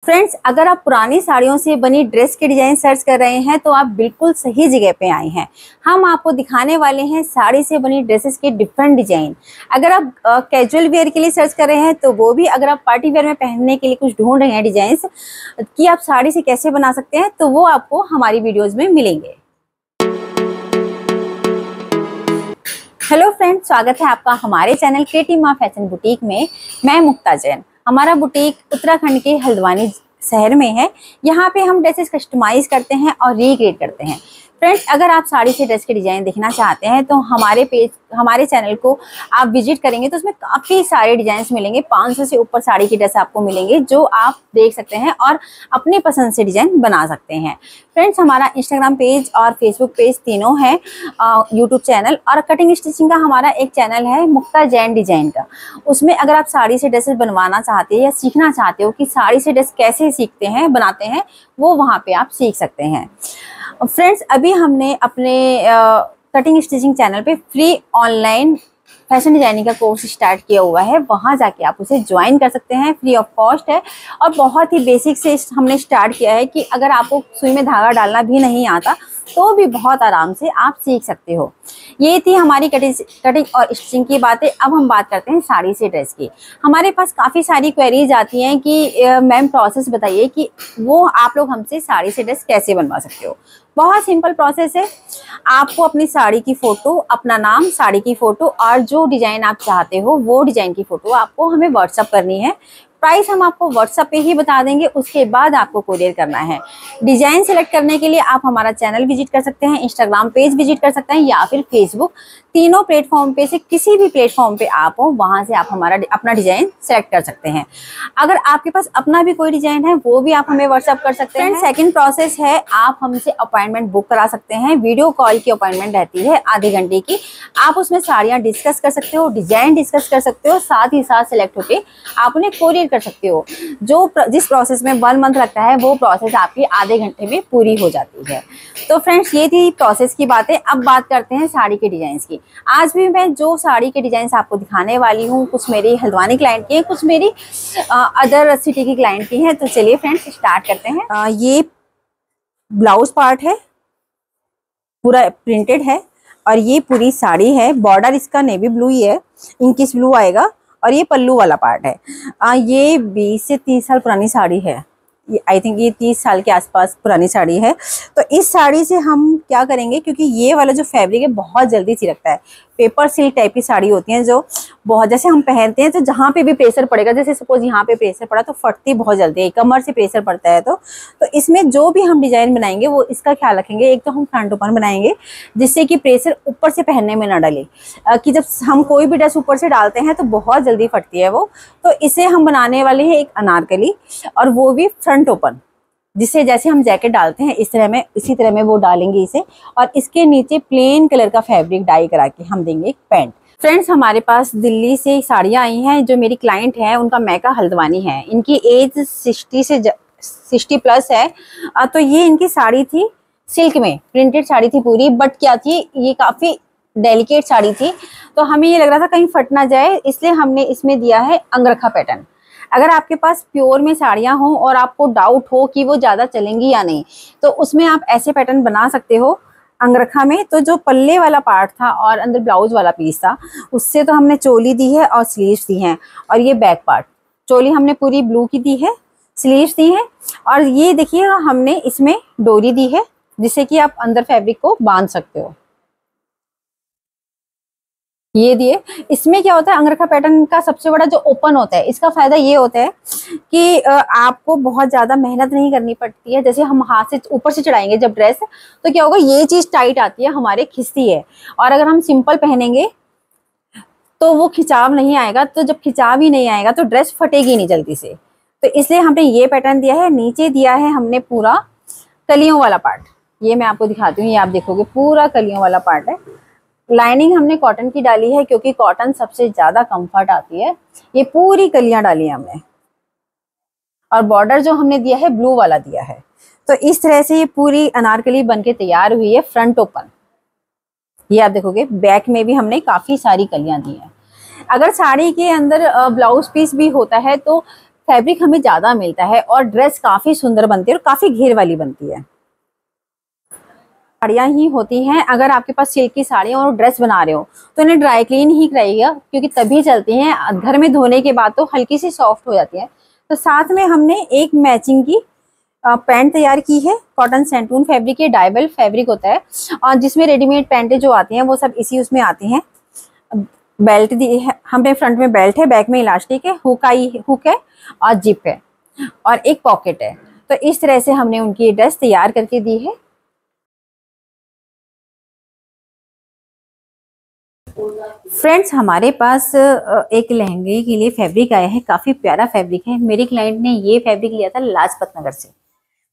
Friends, अगर आप पुरानी साड़ियों से बनी ड्रेस के डिजाइन सर्च कर रहे हैं तो आप बिल्कुल सही जगह पे आए हैं। हम आपको दिखाने वाले हैं साड़ी से बनी ड्रेसेस के डिफरेंट डिजाइन। अगर आप कैजुअल वेयर के लिए सर्च कर रहे हैं तो वो भी, अगर आप पार्टी वेयर में पहनने के लिए कुछ ढूंढ रहे हैं डिजाइंस कि आप साड़ी से कैसे बना सकते हैं, तो वो आपको हमारी वीडियोज में मिलेंगे। हेलो फ्रेंड्स, स्वागत है आपका हमारे चैनल क्रिएटिव माँ फैशन बुटीक में। मैं मुक्ता जैन। हमारा बुटीक उत्तराखंड के हल्द्वानी शहर में है। यहाँ पे हम ड्रेसेस कस्टमाइज करते हैं और रिक्रिएट करते हैं। फ्रेंड्स, अगर आप साड़ी से ड्रेस के डिजाइन देखना चाहते हैं तो हमारे चैनल को आप विजिट करेंगे तो उसमें काफ़ी सारे डिजाइन्स मिलेंगे। 500 से ऊपर साड़ी की ड्रेस आपको मिलेंगे जो आप देख सकते हैं और अपने पसंद से डिजाइन बना सकते हैं। फ्रेंड्स, हमारा इंस्टाग्राम पेज और फेसबुक पेज तीनों है, यूट्यूब चैनल और कटिंग स्टिचिंग का हमारा एक चैनल है मुक्ता जैन डिजाइन का। उसमें अगर आप साड़ी से ड्रेसेस बनवाना चाहते हैं या सीखना चाहते हो कि साड़ी से ड्रेस कैसे सीखते हैं, बनाते हैं, वो वहाँ पे आप सीख सकते हैं। फ्रेंड्स, अभी हमने अपने कटिंग स्टिचिंग चैनल पे फ्री ऑनलाइन फैशन डिजाइनिंग का कोर्स स्टार्ट किया हुआ है। वहाँ जाके आप उसे ज्वाइन कर सकते हैं, फ्री ऑफ कॉस्ट है और बहुत ही बेसिक से हमने स्टार्ट किया है कि अगर आपको सुई में धागा डालना भी नहीं आता तो भी बहुत आराम से आप सीख सकते हो। ये थी हमारी कटिंग और स्टिचिंग की बातें। अब हम बात करते हैं साड़ी से ड्रेस की। हमारे पास काफ़ी सारी क्वेरीज आती हैं कि मैम प्रोसेस बताइए कि वो आप लोग हमसे साड़ी से ड्रेस कैसे बनवा सकते हो। बहुत सिंपल प्रोसेस है। आपको अपनी साड़ी की फ़ोटो, अपना नाम, साड़ी की फ़ोटो और जो डिज़ाइन आप चाहते हो वो डिज़ाइन की फ़ोटो आपको हमें व्हाट्सअप करनी है। प्राइस हम आपको व्हाट्सएप पे ही बता देंगे, उसके बाद आपको कोरियर करना है। डिजाइन सेलेक्ट करने के लिए आप हमारा चैनल विजिट कर सकते हैं, इंस्टाग्राम पेज विजिट कर सकते हैं या फिर फेसबुक। तीनों प्लेटफॉर्म पे से किसी भी प्लेटफॉर्म पे आप हो, वहां से आप अपना डिजाइन सेलेक्ट कर सकते हैं। अगर आपके पास अपना भी कोई डिजाइन है वो भी आप हमें व्हाट्सएप कर सकते हैं। सेकंड प्रोसेस है, आप हमसे अपॉइंटमेंट बुक करा सकते हैं। वीडियो कॉल की अपॉइंटमेंट रहती है आधे घंटे की। आप उसमें साड़ियाँ डिस्कस कर सकते हो, डिजाइन डिस्कस कर सकते हो, साथ ही साथ सिलेक्ट होके आप उन्हें कोरियर कर सकते हो। जिस प्रोसेस में 1 मंथ लगता है वो प्रोसेस आपकी आधे घंटे में पूरी हो जाती है। तो फ्रेंड्स, ये थी प्रोसेस की बातें। अब बात करते हैं साड़ी के डिजाइन की। आज भी मैं जो साड़ी के डिजाइन आपको दिखाने वाली हूँ, कुछ मेरी हल्द्वानी क्लाइंट की हैं, कुछ मेरी अदर सिटी की क्लाइंट की हैं। तो चलिए फ्रेंड्स, स्टार्ट करते हैं। ये ब्लाउज पार्ट है, पूरा प्रिंटेड है और ये पूरी साड़ी है। बॉर्डर इसका नेवी ब्लू ही है, इंकिश ब्लू आएगा और ये पल्लू वाला पार्ट है। ये 20 से 30 साल पुरानी साड़ी है। ये आई थिंक ये 30 साल के आसपास पुरानी साड़ी है। तो इस साड़ी से हम क्या करेंगे, क्योंकि ये वाला जो फैब्रिक है बहुत जल्दी सिलकता है। पेपर सिल्क टाइप की साड़ी होती हैं जो बहुत, जैसे हम पहनते हैं तो जहाँ पे भी प्रेशर पड़ेगा, जैसे सपोज यहाँ पे प्रेशर पड़ा तो फटती बहुत जल्दी है, कमर से प्रेशर पड़ता है। तो इसमें जो भी हम डिजाइन बनाएंगे वो इसका ख्याल रखेंगे। एक तो हम फ्रंट ओपन बनाएंगे जिससे कि प्रेशर ऊपर से पहनने में ना डले, कि जब हम कोई भी ड्रेस ऊपर से डालते हैं तो बहुत जल्दी फटती है वो। तो इसे हम बनाने वाले हैं एक अनारकली, और वो भी फ्रंट ओपन, जिससे जैसे हम जैकेट डालते हैं इसी तरह में वो डालेंगे इसे। और इसके नीचे प्लेन कलर का फैब्रिक डाई करा के हम देंगे एक पैंट। फ्रेंड्स, हमारे पास दिल्ली से साड़ियाँ आई हैं। जो मेरी क्लाइंट है उनका मैका हल्द्वानी है। इनकी एज 60 प्लस है। तो ये इनकी साड़ी थी, सिल्क में प्रिंटेड साड़ी थी पूरी। बट क्या थी, ये काफ़ी डेलिकेट साड़ी थी, तो हमें ये लग रहा था कहीं फट ना जाए, इसलिए हमने इसमें दिया है अंगरखा पैटर्न। अगर आपके पास प्योर में साड़ियाँ हों और आपको डाउट हो कि वो ज़्यादा चलेंगी या नहीं, तो उसमें आप ऐसे पैटर्न बना सकते हो अंगरखा में। तो जो पल्ले वाला पार्ट था और अंदर ब्लाउज वाला पीस था, उससे तो हमने चोली दी है और स्लीव्स दी हैं। और ये बैक पार्ट, चोली हमने पूरी ब्लू की दी है, स्लीव्स दी हैं, और ये देखिए हमने इसमें डोरी दी है जिससे कि आप अंदर फैब्रिक को बांध सकते हो। ये दिए। इसमें क्या होता है, अंगरखा पैटर्न का सबसे बड़ा जो ओपन होता है, इसका फायदा ये होता है कि आपको बहुत ज्यादा मेहनत नहीं करनी पड़ती है। जैसे हम हाथ से ऊपर से चढ़ाएंगे जब ड्रेस, तो क्या होगा, ये चीज टाइट आती है, हमारे खिंचती है। और अगर हम सिंपल पहनेंगे तो वो खिंचाव नहीं आएगा। तो जब खिंचाव ही नहीं आएगा तो ड्रेस फटेगी नहीं जल्दी से। तो इसलिए हमने ये पैटर्न दिया है। नीचे दिया है हमने पूरा कलियों वाला पार्ट। ये मैं आपको दिखाती हूँ, ये आप देखोगे पूरा कलियों वाला पार्ट है। लाइनिंग हमने कॉटन की डाली है क्योंकि कॉटन सबसे ज्यादा कंफर्ट आती है। ये पूरी कलियां डाली है हमने, और बॉर्डर जो हमने दिया है ब्लू वाला दिया है। तो इस तरह से ये पूरी अनारकली बनके तैयार हुई है फ्रंट ओपन। ये आप देखोगे बैक में भी हमने काफी सारी कलियां दी हैं। अगर साड़ी के अंदर ब्लाउज पीस भी होता है तो फैब्रिक हमें ज़्यादा मिलता है और ड्रेस काफ़ी सुंदर बनती है और काफ़ी घेर वाली बनती है। साड़ियाँ ही होती हैं, अगर आपके पास सिल्क की साड़ियाँ और ड्रेस बना रहे हो तो इन्हें ड्राई क्लीन ही कराइएगा, क्योंकि तभी चलती हैं। घर में धोने के बाद तो हल्की सी सॉफ्ट हो जाती है। तो साथ में हमने एक मैचिंग की पैंट तैयार की है। कॉटन सेंटून फैब्रिक, ये डाइबल फैब्रिक होता है और जिसमें रेडीमेड पैंटें जो आती हैं वो सब इसी उसमें आती हैं। बेल्ट दी है हमने, फ्रंट में बेल्ट है, बैक में इलास्टिक है, हुक है और जिप है और एक पॉकेट है। तो इस तरह से हमने उनकी ड्रेस तैयार करके दी है। फ्रेंड्स, हमारे पास एक लहंगे के लिए फैब्रिक आया है। काफी प्यारा फैब्रिक है। मेरे क्लाइंट ने ये फैब्रिक लिया था लाजपत नगर से।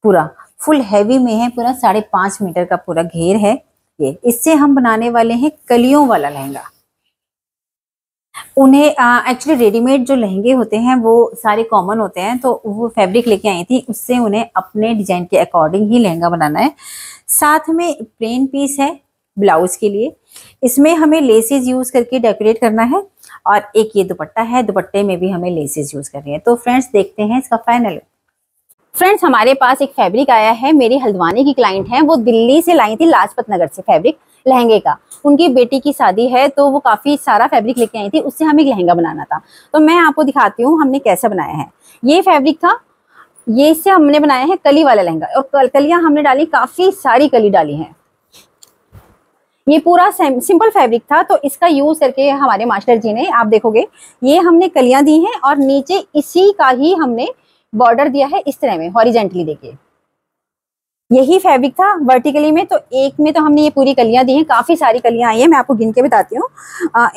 पूरा फुल हैवी में है, पूरा 5.5 मीटर का पूरा घेर है। ये इससे हम बनाने वाले हैं कलियों वाला लहंगा। उन्हें एक्चुअली रेडीमेड जो लहंगे होते हैं वो सारे कॉमन होते हैं, तो वो फैब्रिक लेके आई थी, उससे उन्हें अपने डिजाइन के अकॉर्डिंग ही लहंगा बनाना है। साथ में प्लेन पीस है ब्लाउज के लिए। इसमें हमें लेसेस यूज करके डेकोरेट करना है और एक ये दुपट्टा है, दुपट्टे में भी हमें लेसेस यूज करनी है। तो फ्रेंड्स, देखते हैं इसका फाइनल। फ्रेंड्स, हमारे पास एक फैब्रिक आया है। मेरी हल्द्वानी की क्लाइंट है, वो दिल्ली से लाई थी लाजपत नगर से फैब्रिक लहंगे का। उनकी बेटी की शादी है तो वो काफी सारा फैब्रिक लेके आई थी, उससे हमें लहंगा बनाना था। तो मैं आपको दिखाती हूँ हमने कैसे बनाया है। ये फैब्रिक था, ये इससे हमने बनाया है कली वाला लहंगा और कलियां हमने डाली, काफी सारी कली डाली है। ये पूरा सिंपल फैब्रिक था, तो इसका यूज करके हमारे मास्टर जी ने, आप देखोगे ये हमने कलियां दी हैं और नीचे इसी का ही हमने बॉर्डर दिया है इस तरह में हॉरिजेंटली। देखिए यही फैब्रिक था वर्टिकली में, तो एक में तो हमने ये पूरी कलियां दी हैं। काफी सारी कलियां आई हैं, मैं आपको गिन के बताती हूँ।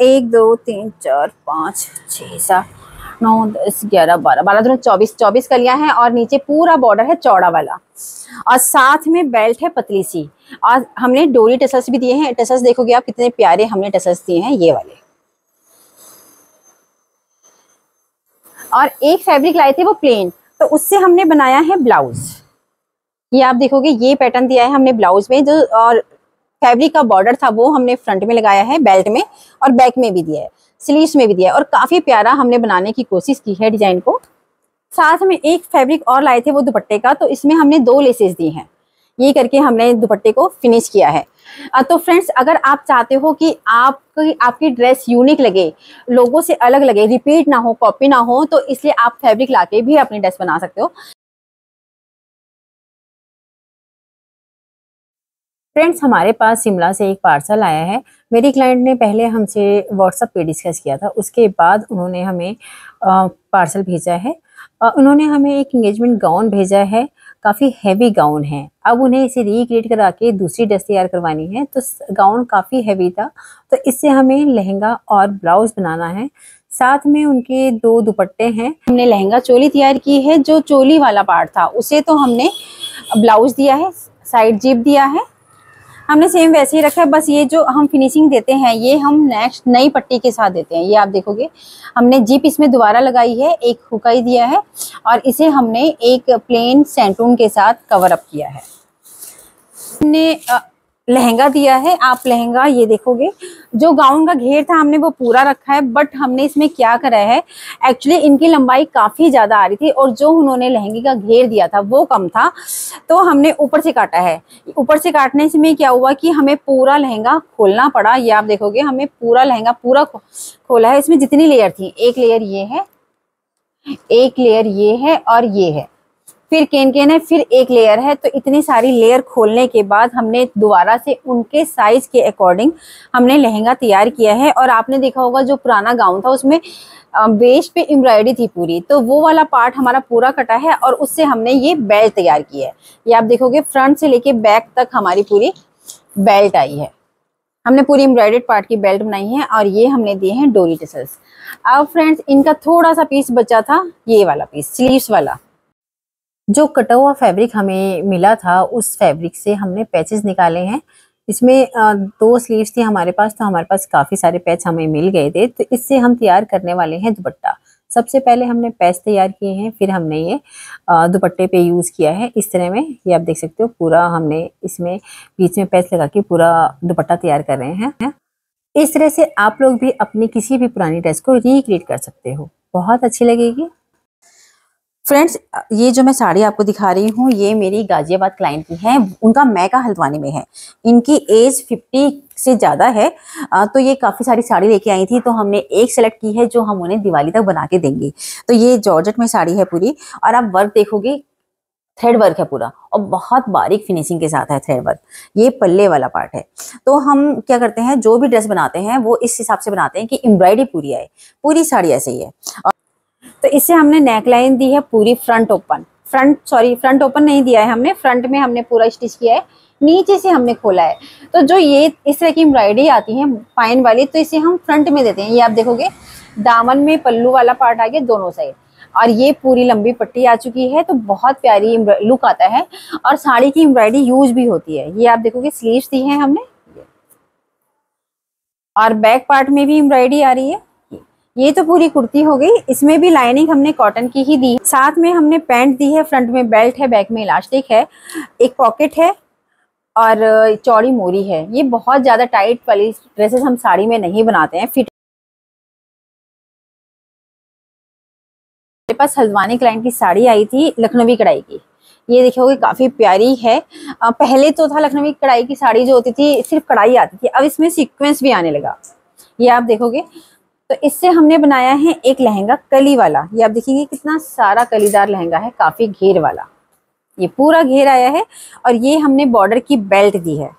1 2 3 4 5 6 7 9 10 11 12 12 दूनी 24 कलियां हैं और नीचे पूरा बॉर्डर है चौड़ा वाला और साथ में बेल्ट है पतली सी। और हमने डोरी टसल्स भी दिए हैं। टसल्स देखोगे आप कितने प्यारे हमने टसल्स दिए हैं, ये वाले। और एक फैब्रिक लाए थे वो प्लेन, तो उससे हमने बनाया है ब्लाउज। ये आप देखोगे ये पैटर्न दिया है हमने ब्लाउज में, जो और फैब्रिक का बॉर्डर था वो हमने फ्रंट में लगाया है, बेल्ट में और बैक में भी दिया है, स्लीव्स में भी दिया है और काफी प्यारा हमने बनाने की कोशिश की है डिजाइन को। साथ में एक फैब्रिक और लाए थे वो दुपट्टे का, तो इसमें हमने 2 लेसेस दी हैं। ये करके हमने दुपट्टे को फिनिश किया है। तो फ्रेंड्स, अगर आप चाहते हो कि आपकी ड्रेस यूनिक लगे, लोगों से अलग लगे, रिपीट ना हो, कॉपी ना हो, तो इसलिए आप फैब्रिक लाके भी अपनी ड्रेस बना सकते हो। फ्रेंड्स, हमारे पास शिमला से एक पार्सल आया है। मेरी क्लाइंट ने पहले हमसे व्हाट्सएप पे डिस्कस किया था, उसके बाद उन्होंने हमें पार्सल भेजा है। उन्होंने हमें एक एंगेजमेंट गाउन भेजा है, काफ़ी हैवी गाउन है। अब उन्हें इसे रिक्रिएट करा के दूसरी ड्रेस तैयार करवानी है, तो गाउन काफ़ी हैवी था, तो इससे हमें लहंगा और ब्लाउज बनाना है। साथ में उनके 2 दुपट्टे हैं। हमने लहंगा चोली तैयार की है, जो चोली वाला पार्ट था उसे तो हमने ब्लाउज दिया है, साइड जिप दिया है, हमने सेम वैसे ही रखा है। बस ये जो हम फिनिशिंग देते हैं ये हम नेक्स्ट नई पट्टी के साथ देते हैं। ये आप देखोगे हमने जिप इसमें दोबारा लगाई है, एक हुकाई दिया है और इसे हमने एक प्लेन सेंटून के साथ कवर अप किया है। हमने लहंगा दिया है। आप लहंगा ये देखोगे, जो गाउन का घेर था हमने वो पूरा रखा है, बट हमने इसमें क्या करा है, एक्चुअली इनकी लंबाई काफ़ी ज़्यादा आ रही थी और जो उन्होंने लहंगे का घेर दिया था वो कम था, तो हमने ऊपर से काटा है। ऊपर से काटने से में क्या हुआ कि हमें पूरा लहंगा खोलना पड़ा। ये आप देखोगे हमने पूरा लहंगा पूरा खोला है। इसमें जितनी लेयर थी, एक लेयर ये है, एक लेयर ये है और ये है, फिर केन है, फिर एक लेयर है। तो इतनी सारी लेयर खोलने के बाद हमने दोबारा से उनके साइज के अकॉर्डिंग हमने लहंगा तैयार किया है। और आपने देखा होगा जो पुराना गाउन था उसमें वेस्ट पे एम्ब्रॉयडरी थी पूरी, तो वो वाला पार्ट हमारा पूरा कटा है और उससे हमने ये बेल्ट तैयार की है। ये आप देखोगे फ्रंट से लेके बैक तक हमारी पूरी बेल्ट आई है। हमने पूरी एम्ब्रॉयडर्ड पार्ट की बेल्ट बनाई है और ये हमने दिए हैं डोरी टसल्स। अब फ्रेंड्स, इनका थोड़ा सा पीस बचा था, ये वाला पीस स्लीव्स वाला। जो कटा हुआ फैब्रिक हमें मिला था उस फैब्रिक से हमने पैचेस निकाले हैं। इसमें 2 स्लीव्स थी हमारे पास, तो हमारे पास काफ़ी सारे पैच हमें मिल गए थे, तो इससे हम तैयार करने वाले हैं दुपट्टा। सबसे पहले हमने पैच तैयार किए हैं, फिर हमने ये दुपट्टे पे यूज़ किया है इस तरह में। ये आप देख सकते हो, पूरा हमने इसमें बीच में पैच लगा के पूरा दुपट्टा तैयार कर रहे हैं। इस तरह से आप लोग भी अपनी किसी भी पुरानी ड्रेस को रिक्रिएट कर सकते हो, बहुत अच्छी लगेगी। फ्रेंड्स, ये जो मैं साड़ी आपको दिखा रही हूँ ये मेरी गाजियाबाद क्लाइंट की है, उनका मैका हल्द्वानी में है। इनकी एज 50 से ज़्यादा है। तो ये काफ़ी सारी साड़ी लेके आई थी, तो हमने एक सेलेक्ट की है जो हम उन्हें दिवाली तक बना के देंगे। तो ये जॉर्जेट में साड़ी है पूरी, और आप वर्क देखोगे, थ्रेड वर्क है पूरा और बहुत बारीक फिनिशिंग के साथ है थ्रेड वर्क। ये पल्ले वाला पार्ट है। तो हम क्या करते हैं, जो भी ड्रेस बनाते हैं वो इस हिसाब से बनाते हैं कि एम्ब्रॉयडरी पूरी आए। पूरी साड़ी ऐसे ही है। तो इससे हमने नेक लाइन दी है पूरी फ्रंट ओपन, फ्रंट ओपन नहीं दिया है हमने, फ्रंट में हमने पूरा स्टिच किया है, नीचे से हमने खोला है। तो जो ये इस तरह की एम्ब्रॉयडरी आती है पाइन वाली, तो इसे हम फ्रंट में देते हैं। ये आप देखोगे दामन में पल्लू वाला पार्ट आ गया दोनों साइड, और ये पूरी लंबी पट्टी आ चुकी है, तो बहुत प्यारी लुक आता है। और साड़ी की एम्ब्रॉयडरी यूज भी होती है। ये आप देखोगे स्लीव्स दी है हमने, और बैक पार्ट में भी एम्ब्रॉयडरी आ रही है। ये तो पूरी कुर्ती हो गई, इसमें भी लाइनिंग हमने कॉटन की ही दी। साथ में हमने पैंट दी है, फ्रंट में बेल्ट है, बैक में इलास्टिक है, एक पॉकेट है और चौड़ी मोरी है। ये बहुत ज्यादा टाइट वाली ड्रेसेस हम साड़ी में नहीं बनाते हैं। फिट मेरे पास हल्द्वानी क्लाइंट की साड़ी आई थी लखनवी कढ़ाई की, ये देखोगे काफी प्यारी है। पहले तो था लखनवी कढ़ाई की साड़ी जो होती थी सिर्फ कढ़ाई आती थी, अब इसमें सीक्वेंस भी आने लगा। ये आप देखोगे, तो इससे हमने बनाया है एक लहंगा कली वाला। ये आप देखिए कितना सारा कलीदार लहंगा है, काफी घेर वाला, ये पूरा घेर आया है। और ये हमने बॉर्डर की बेल्ट दी है,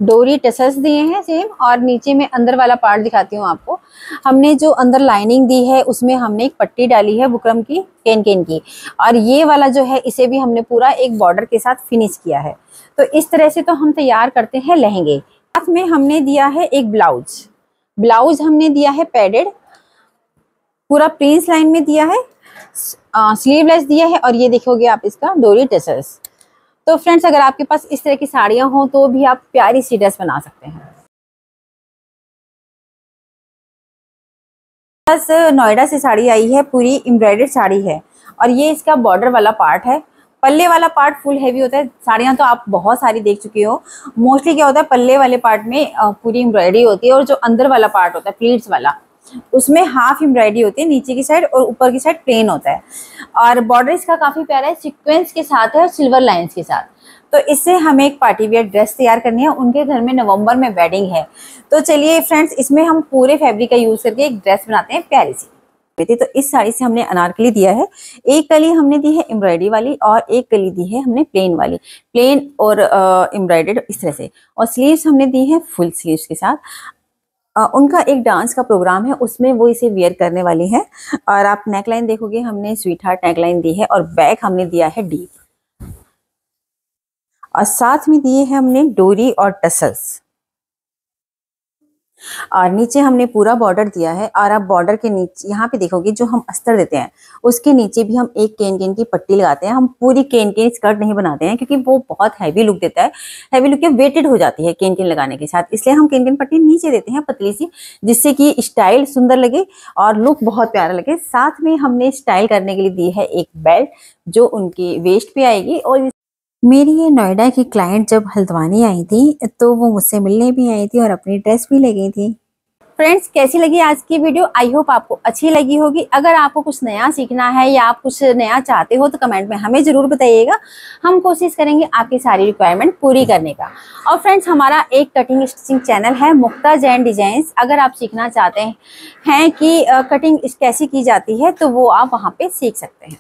डोरी टसल्स दिए हैं सेम, और नीचे में अंदर वाला पार्ट दिखाती हूँ आपको। हमने जो अंदर लाइनिंग दी है उसमें हमने एक पट्टी डाली है बुकरम की, केन केन की, और ये वाला जो है इसे भी हमने पूरा एक बॉर्डर के साथ फिनिश किया है। तो इस तरह से तो हम तैयार करते हैं लहंगे। साथ में हमने दिया है एक ब्लाउज हमने दिया है पैडेड, पूरा प्रिंस लाइन में दिया है, स्लीवलेस दिया है, और ये देखोगे आप इसका डोरी टसल्स। तो फ्रेंड्स, अगर आपके पास इस तरह की साड़ियां हो तो भी आप प्यारी सी ड्रेस बना सकते हैं। बस नोएडा से साड़ी आई है, पूरी एम्ब्रॉयडर्ड साड़ी है, और ये इसका बॉर्डर वाला पार्ट है। पल्ले वाला पार्ट फुल हैवी होता है। साड़ियाँ तो आप बहुत सारी देख चुके हो। मोस्टली क्या होता है, पल्ले वाले पार्ट में पूरी एम्ब्रॉयडरी होती है, और जो अंदर वाला पार्ट होता है प्लीट्स वाला, उसमें हाफ एम्ब्रॉयडरी होती है, नीचे की साइड और ऊपर की साइड प्लेन होता है। और बॉर्डर इसका काफी प्यारा है, सीक्वेंस के साथ है और सिल्वर लाइंस के साथ। तो इससे हमें एक पार्टी वियर ड्रेस तैयार करनी है, उनके घर में नवंबर में वेडिंग है। तो चलिए फ्रेंड्स, इसमें हम पूरे फैब्रिक का यूज करके एक ड्रेस बनाते हैं प्यारी सी। तो इस साड़ी से हमने अनारकली दिया है, एक कली हमने दी है एम्ब्रॉयडरी वाली, और एक कली दी है हमने प्लेन वाली, प्लेन और एम्ब्रॉयडर्ड इस तरह से। और स्लीव्स हमने दी है फुल स्लीव्स के साथ। उनका एक डांस का प्रोग्राम है, उसमें वो इसे वियर करने वाली है। और आप नेकलाइन देखोगे, हमने स्वीट हार्ट नेकलाइन दी है, और बैक हमने दिया है डीप, और साथ में दिए हैं हमने डोरी और टसल्स, और नीचे हमने पूरा बॉर्डर दिया है। और आप बॉर्डर के नीचे यहाँ पे देखोगे, जो हम अस्तर देते हैं उसके नीचे भी हम एक केन केन की पट्टी लगाते हैं। हम पूरी केन केन स्कर्ट नहीं बनाते हैं, क्योंकि वो बहुत हैवी लुक देता है, हैवी लुक के वेटेड हो जाती है केन केन लगाने के साथ, इसलिए हम केन केन पट्टी नीचे देते हैं पतली सी, जिससे कि स्टाइल सुंदर लगे और लुक बहुत प्यारा लगे। साथ में हमने स्टाइल करने के लिए दी है एक बेल्ट, जो उनकी वेस्ट पे आएगी। और मेरी ये नोएडा की क्लाइंट जब हल्द्वानी आई थी तो वो मुझसे मिलने भी आई थी और अपनी ड्रेस भी ले गई थी। फ्रेंड्स, कैसी लगी आज की वीडियो? आई होप आपको अच्छी लगी होगी। अगर आपको कुछ नया सीखना है या आप कुछ नया चाहते हो तो कमेंट में हमें ज़रूर बताइएगा। हम कोशिश करेंगे आपकी सारी रिक्वायरमेंट पूरी करने का। और फ्रेंड्स, हमारा एक कटिंग स्टिचिंग चैनल है मुक्ता जैन डिजाइंस। अगर आप सीखना चाहते हैं कि कटिंग कैसी की जाती है तो वो आप वहाँ पे सीख सकते हैं।